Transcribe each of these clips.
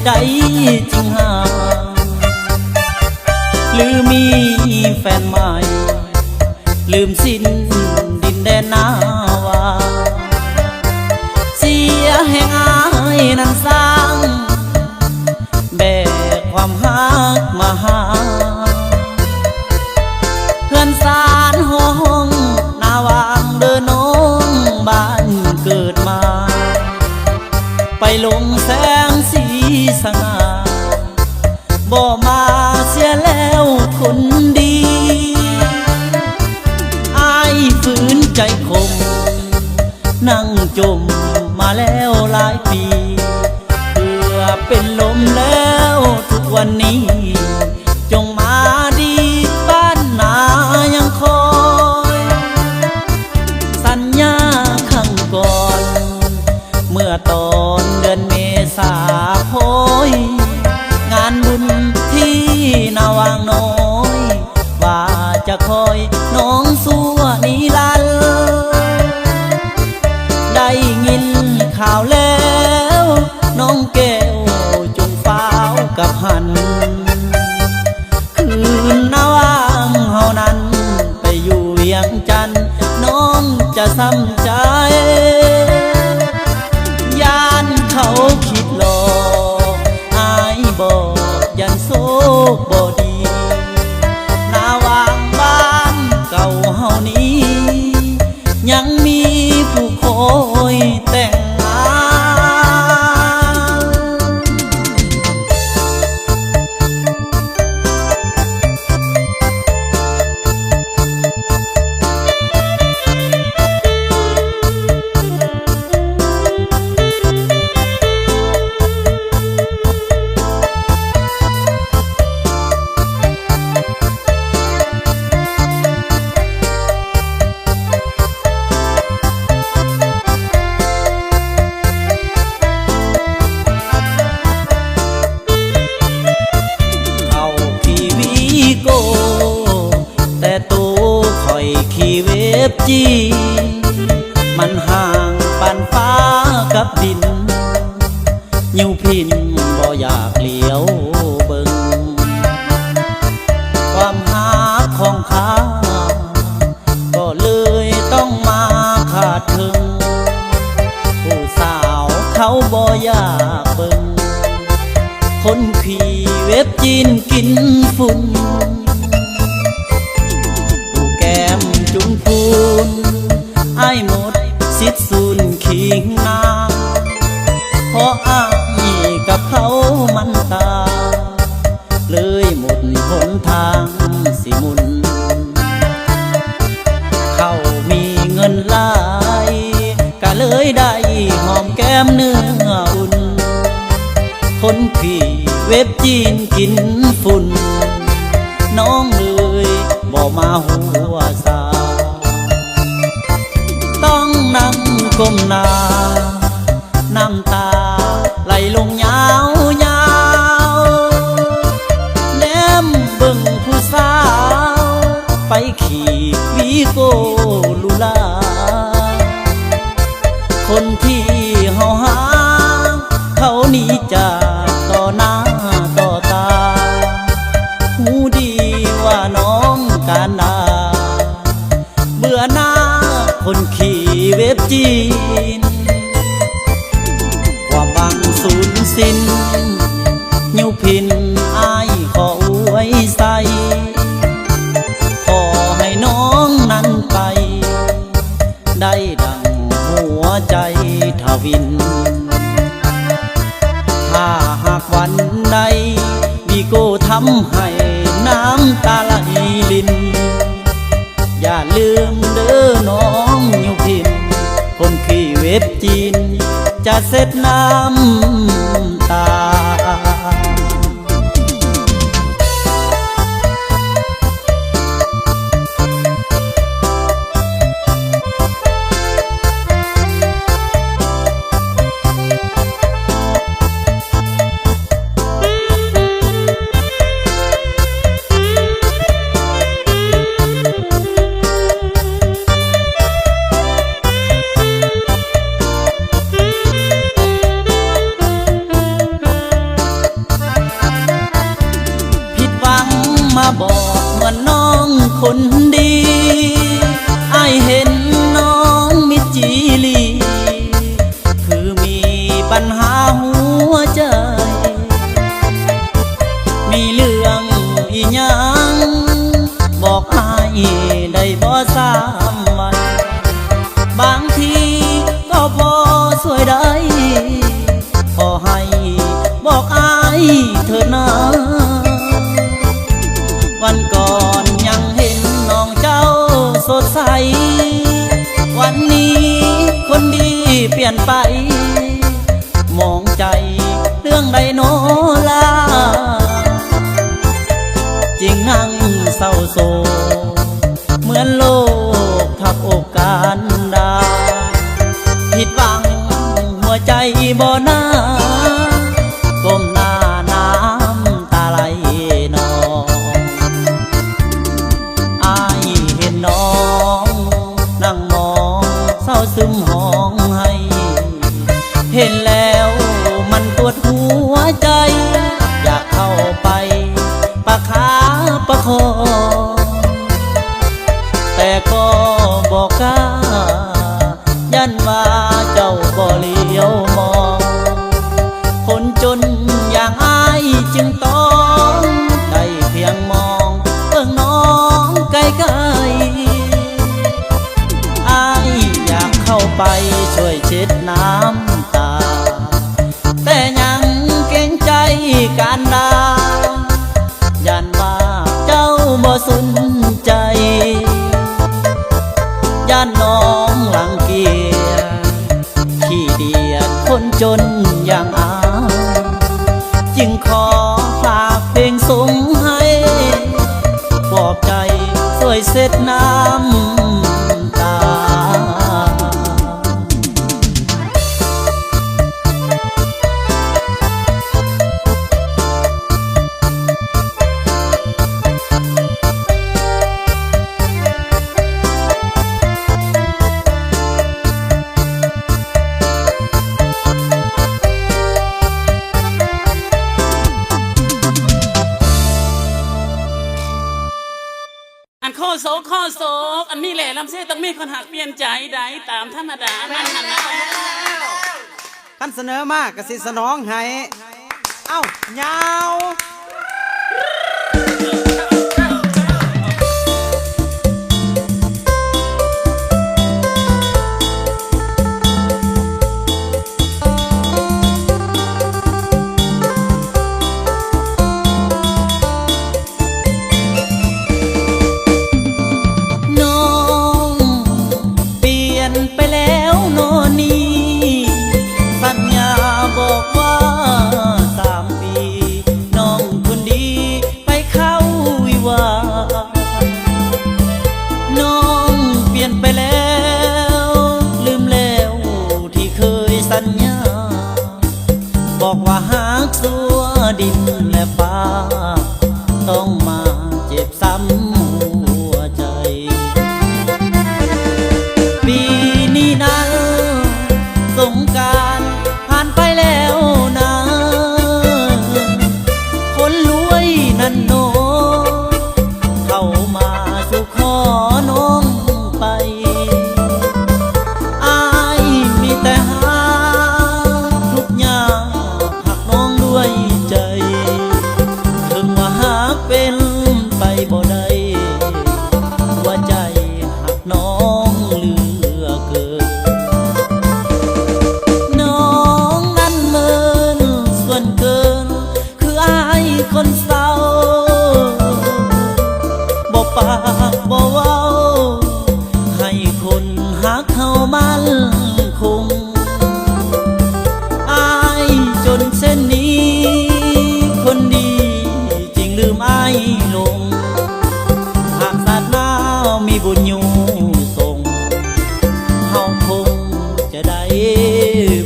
ตุใดจึงห่างหรือมีแฟนใหม่ลืมสิ้นดินแดนนาวาเสียแห่งอายนั้นสร้างแบกความหักมาหาเพื่อนสารห้องนาวางเดินน้องบ้านเกิดมาไปลงแสงสีสง่าบ่มาเสียแล้วคนดีอายฝืนใจคมนั่งจมมาแล้วหลายปีเพื่อเป็นลมแล้วทุกวันนี้จงมาดีบ้านนายังคอยสัญญาครั้งก่อนเมื่อตอนเดือนเมษาโพยงานบุญที่นาวางน้อยว่าจะคอยน้องสู้นิรันดร์ได้ยินข่าวแล้วน้องแก้วจงฟ้าวกับหันคืนนาวางเฮานั้นไปอยู่เวียงจันทน์น้องจะซ้ำใจยานเขาคิดหลอกอายบอกยันโซกบ่ดีนาวางบ้านเก่าเฮานี้ยังมีผู้คอยแต่งงานแต่ตัวคอยขี่เวฟจีมันห่างปานฟ้ากับดินยิ้วพินบ่อยากเลี้ยวเบิ่งความหาของข้าก็เลยต้องมาขาดถึงผู้สาวเขาบ่อยากเบิ่งคนขี่เวฟจีนกินฝุ่นจุงพูนไอ้หมดสิทธิ์สูญขิงนาเพราะอ้ายกับเขามันตาเลยหมดหนทางสิมุนเขามีเงินหลายก็เลยได้หอมแก้มเนื้ออุ่นคนขี่เว็บจีนกินฝุ่นน้องเลยบ่มาหัวซาต้องนั่งก้มหน้าน้ำตาไหลลงยาวยาวแนมเบิ่งผู้สาวไปขี่วีโกลูลาคนที่เฮาหาเขาหนีจากต่อหน้าต่อตาหูดีว่าน้องการดาเบื่อหน้าคนขี่เว็บจีนความหวังสูญสิ้นยิ้วพินอายขออวยใส่ขอให้น้องนั้นไปได้ดังหัวใจทวินถ้าหากวันใดวีโก้ทำให้น้ำตาไหลลินอย่าลืมเด้อน้องยิ้วพินคนขี่เว็บจีนจะเสร็จน้ำตา เ ปัญหาหัวใจ มีเรื่องอีหยังบอกอ้ายได้บ่สามวันบางทีก็พอสวยได้ขอให้บอกอ้ายเธอนะวันก่อนยังเห็นน้องเจ้าสดใสวันนี้คนดีเปลี่ยนไปมองใจเรื่องใดโนลาจริงนั่งเศร้าโศกเหมือนโลกทับอกการดาผิดหวังหัวใจบ่น่าก้มหน้าน้ำตาไหลนองอายเห็นน้องนั่งมองเศร้าซึมห้องให้เห็นแล้วมันปวดหัวใจอยากเข้าไปประคาประคองแต่ก็บอกกล้ายันว่าเจ้าบ่เลี้ยวมองคนจนอย่างอายจึงต้องได้เพียงมองเบิ่งน้องไกลๆอายอยากเข้าไปช่วยเช็ดน้ำตาแต่ยังเกรงใจการด่ายันว่าเจ้าบ่สนใจย่านน้องหลังเกียจขี้เดียดคนจนอย่างอายจึงขอฝากเพลงส่งให้ปลอบใจช่วยเช็ดน้ำตาข้อโศกอันนี้แหละลำเส้ต้องมีคนหักเปลี่ยนใจได้ตามธรรมดานั่นหันนะท่านเสนอมากกสิสนองให้เอ้ายาวบอกว่าหากสัวดินและฟ้าต้องมาเจ็บซ้ำหัวใจปีนี้นั้นสงกรานต์ผ่านไปแล้วนะคนรวยนั่นโนเข้ามาสู่ขอน้องไปอายมีแต่หาทุกอย่างด้วยใจถึงว่าหากเป็นไปบ่ได้หัวใจหักน้องเหลือเกินน้องนั้นเมินส่วนเกินคืออายคนเศร้าบ่ปากบ่เว้าให้คนหักเข้ามันคงอายจนเช่นนี้คนดีจริงลืมอายลงหากศาสนามีบุญอยู่ส่งเฮาคงจะได้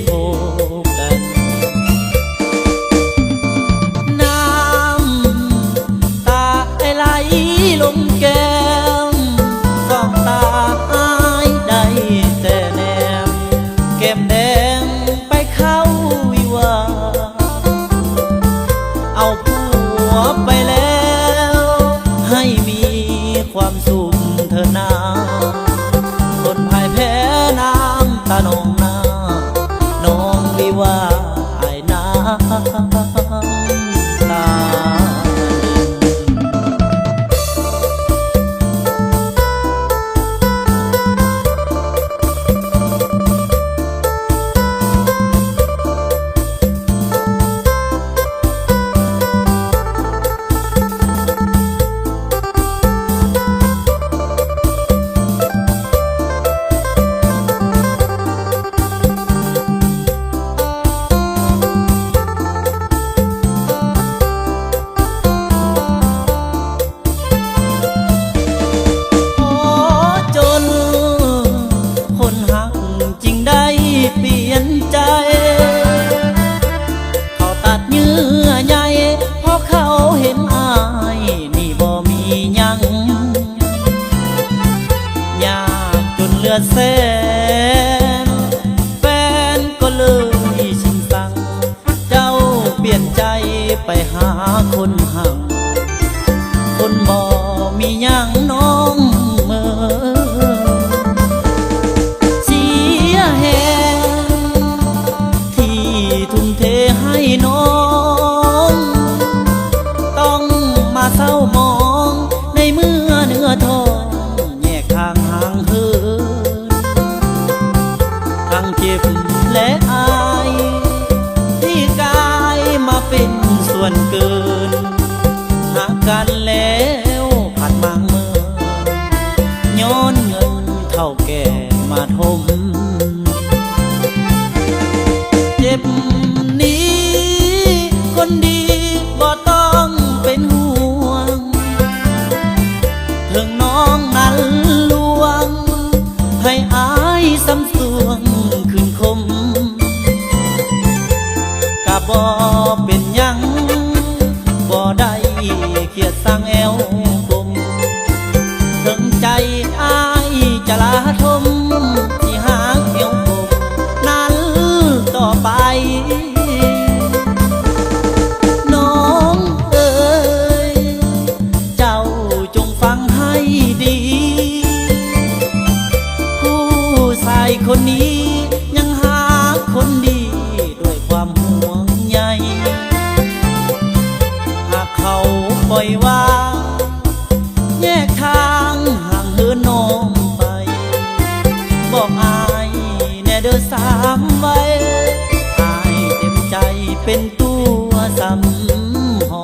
พบกันน้ำตาไหลลงแก้มสองตาอายได้แต่แนมแก้มแดงไปเข้าวิวาเอาผัวไปแล้วให้มีความสุขเธอนาคนพ่ายแพ้น้ำตาน้องนาน้องวิวา เปลี่ยนใจเขาตัดเยื่อใยเพราะเขาเห็นอายนี่บ่มีหยังยากจนเหลือแสนแฟนก็เลยชิงสั่งเจ้าเปลี่ยนใจไปหาคนห่างคนบ่มีหยังน้องเมื่อเสียแหงที่ทุ่มเทให้น้องต้องมาเศร้ามองในเมื่อเนื้อทองแยกทางห่างเหินทั้งเจ็บและอายที่กายมาเป็นส่วนเกินหากกันแล้วผ่านมางเมื่อย้อนเงินเท่าแก่มาทมเจ็บนี้คนดีบ่ต้องเป็นห่วงถึงน้องนั้นลวงให้อายซ้ำสวงขึ้นคมกะบ่เป็นหยังบ่ได้เกียดสร้างแอวกลมถึงใจอายจะลาทมที่หางเอวกลมนั้นต่อไปน้องเอ๋ยเจ้าจงฟังให้ดีผู้ชายคนนี้ยังหาคนดีด้วยความห่วงใยหากเขาปล่อยวางแยกทางห่างเหินน้องไปบอกอายแน่เด้อสามไว้อายเต็มใจเป็นตัวสำหอ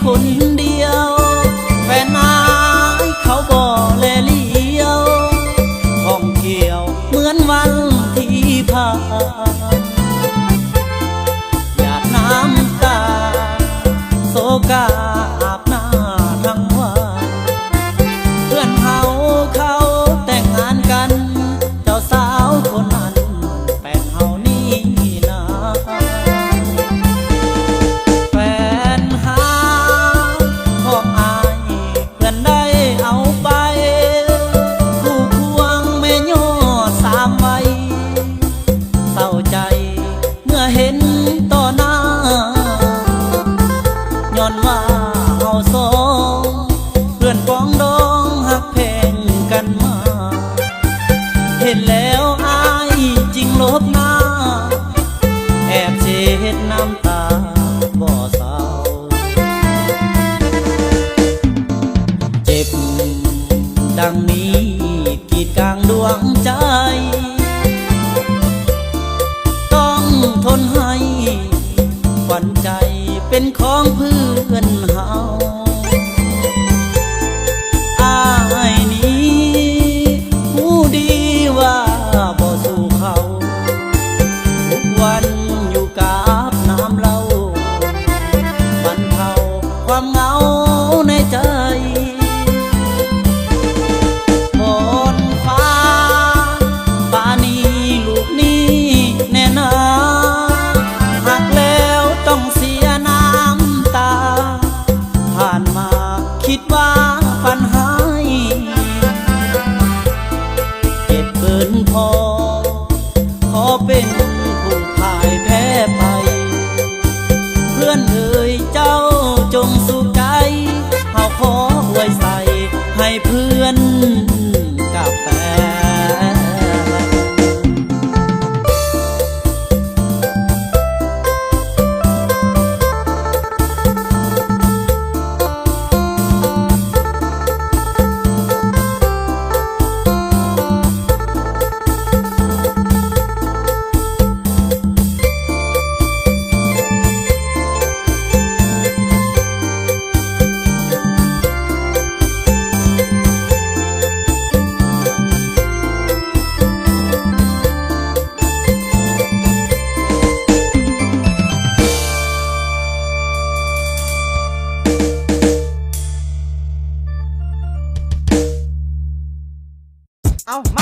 คนเดียวแฟนนายเขาบ่แลเลี้ยวท่องเที่ยวเหมือนวันที่ผ่านหยาดน้ำตาโศกาอาบหน้าทั้งวันเพื่อนเขาแต่งงานกันเจ้าสาวคนนั้นแฟนเฮานี่นาแฟนหาของอายเพื่อนได้เอาไปคู่ควงแม่ย่อสามใบเศร้าใจเมื่อเห็นต่อหน้าย้อนว่าเฮาสองเพื่อนปองดองหักแพงกันมาเห็นแล้วอายจริงลบหน้าแอบเช็ดน้ำตาบ่เศร้าเจ็บดังนี้กีดกลางดวงใจต้องทนให้ขวัญใจเป็นของเพื่อนเฮาอายนี้ผู้ดีว่าบ่สู้เขาทุกวันอยู่กับน้ำเหล้าบรรเทาความเหงาในใจบนฟ้าป่านี้ลูกนี้แน่นาหักแล้วต้องเสียน้ำตาผ่านมาคิดว่าปัญหาเจ็บเกินพอขอเป็นผู้พ่ายแพ้ไปเพื่อนเอ่ยเจ้าจงสุขใจ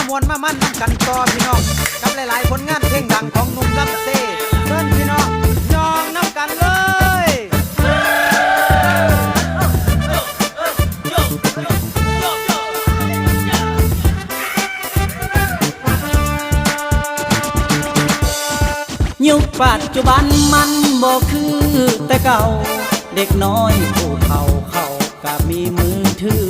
มวนมามั่นนำกันต่อพี่น้องกับหลายๆผลงานเพลงดังของหนุ่มลำเซ่เชิญพี่น้องยองน้ำกันเลยยุคปัจจุบันมันบ่คือแต่เก่าเด็กน้อยผู้เฒ่าเขาก็มีมือถือ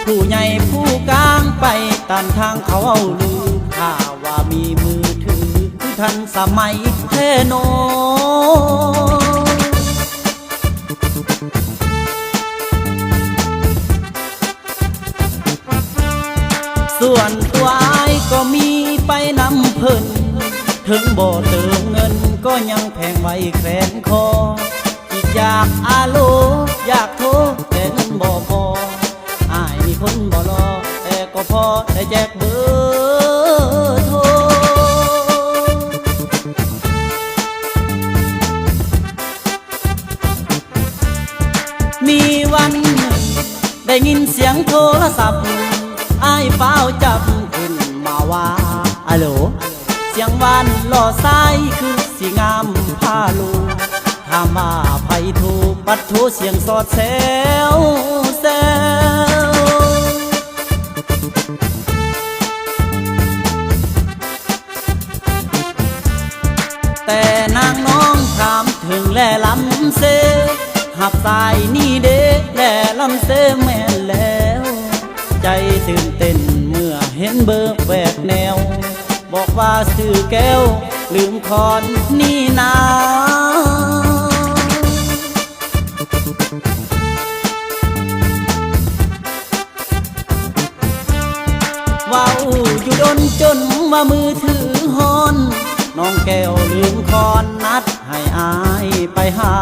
ผู้ใหญ่ผู้กลางไปตามทางเขาเอาลือถ้าว่ามีมือถือคือทันสมัยแท้โนส่วนตัวอ้ายก็มีไปนำเพิ่นถึงบ่เติมเงินก็ยังแพงไว้แขวนคออีกอยากอาโลอยากโทรแต่เงินบ่พออ้ายมีคนบ่รอแต่ก็พอได้แจกเบอร์โทรมีวันหนึ่งได้ยินเสียงโทรศัพท์อ้ายเฝ้าจับขึ้นมาว่าอะโหลเสียงหวานหล่อซ้ายคือสีงามพาลูถามว่าไผโทรปัดโทรเสียงสอดแซวแซวแต่นางน้องถามถึงแล่ลำเซหับสายนี่เด็กแล่ลำเซแม่นแล้วใจตื่นเต้นเมื่อเห็นเบอร์แปลกแนวบอกว่าซื้อแก้วลืมคอนนี่นาว้าวอยู่ดนจนว่ามือถือฮอนน้องแก้วลืมคอนนัดให้อายไปหา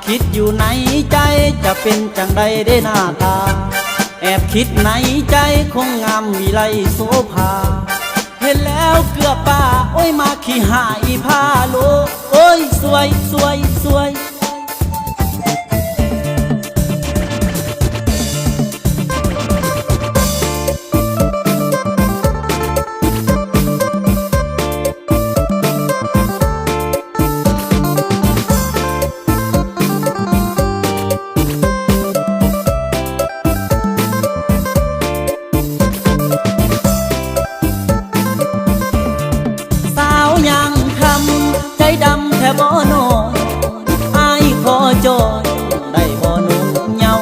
คิดอยู่ในใจจะเป็นจังใดได้หน้าตาแอบคิดในใจคงงามวิไลโสภาเห็นแล้วเกือบป่าโอ้ยมาขี้หายพาโลโอ้ยสวยสวยสวยบ่นอนอายขอจอยได้บ่นุ่งเหงา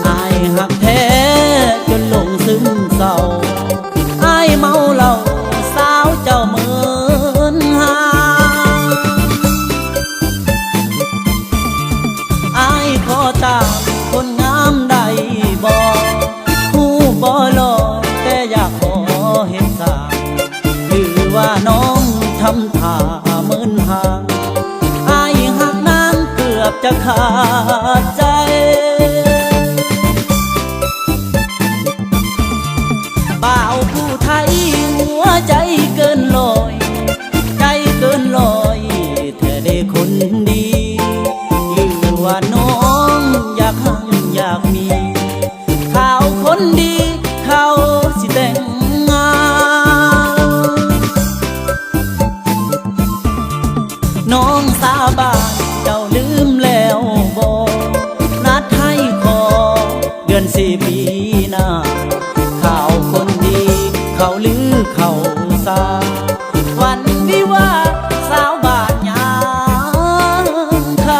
อายหักแท้จนหลงซึมเศร้าอายเมาเหล้าสาวเจ้าเหมือนหาอายขอตามคนงามได้บ่ผู้บ่หล่อแต่อยากขอเห็นสางหรือว่าน้องทำท่าเหมือนห่างอายหักนางเกือบจะขาดใจบ่าวผู้ไทยหัวใจเกินลอยใจเกินลอยแท้ได้คนดีหรือว่าน้องอยากหังอยากมีข่าวคนดีเขาสิแต่งงานน้องสาบานเจ้าลืมแล้วบ่นัดให้ขอเดือน4 ปีหน้าข่าวคนดีเขาลือเขาซาวันวิวาห์สาวบ้านยามคำ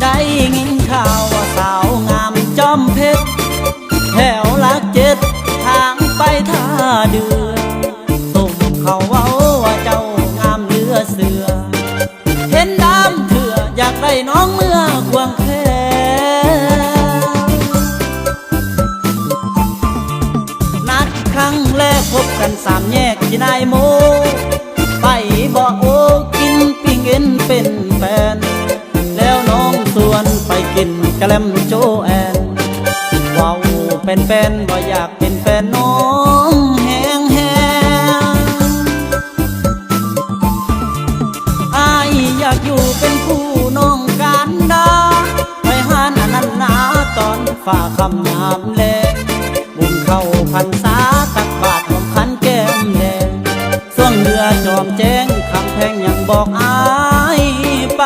ได้ยินข่าวว่าสาวงามจอมเพชรแถวหลัก7ทางไปท่าเดือส่งเขาเว้าว่าเจ้างามเหลือเสือเห็นดำเถื่ออยากได้น้องเมื่อควงแขนนัดครั้งแรกพบกัน3 แยกที่นายโมไปบอกโอ้กินปิ้งเอ็นเป็นแฟน กะแลมโจแอนเว้าเป็นแฟนบ่อยากเป็นแฟนน้องแหงแหงอายอยากอยู่เป็นคู่น้องกันดาไปหาหน้านั้นหนาตอนฝ่าคำยามแลงบุญเข้าพรรษาตักบาตรหอมขันแก้มแดงส่วงเรือจอมแจ้งคำแพงยังบอกอายไป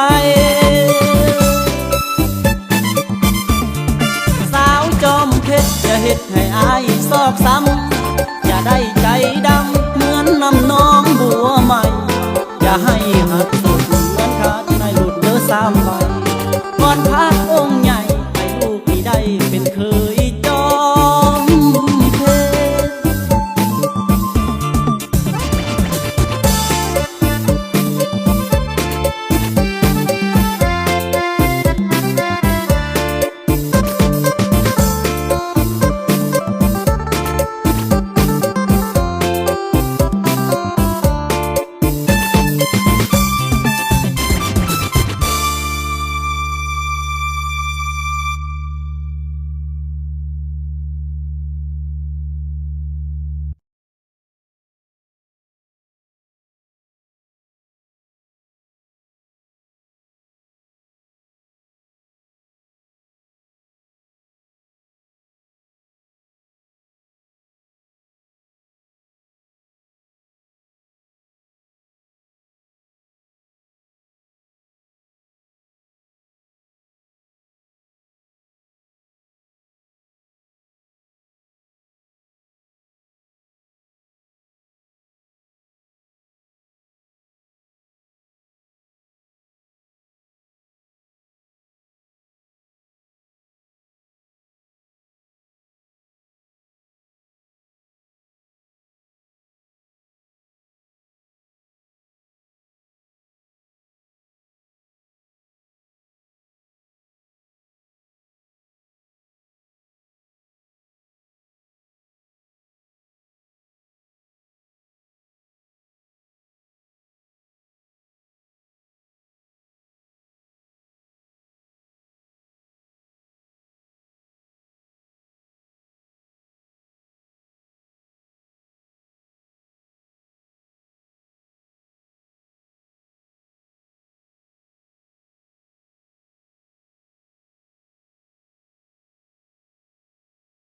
สาวจอมเพชรอย่าเฮ็ดให้อายซอกซ้ำ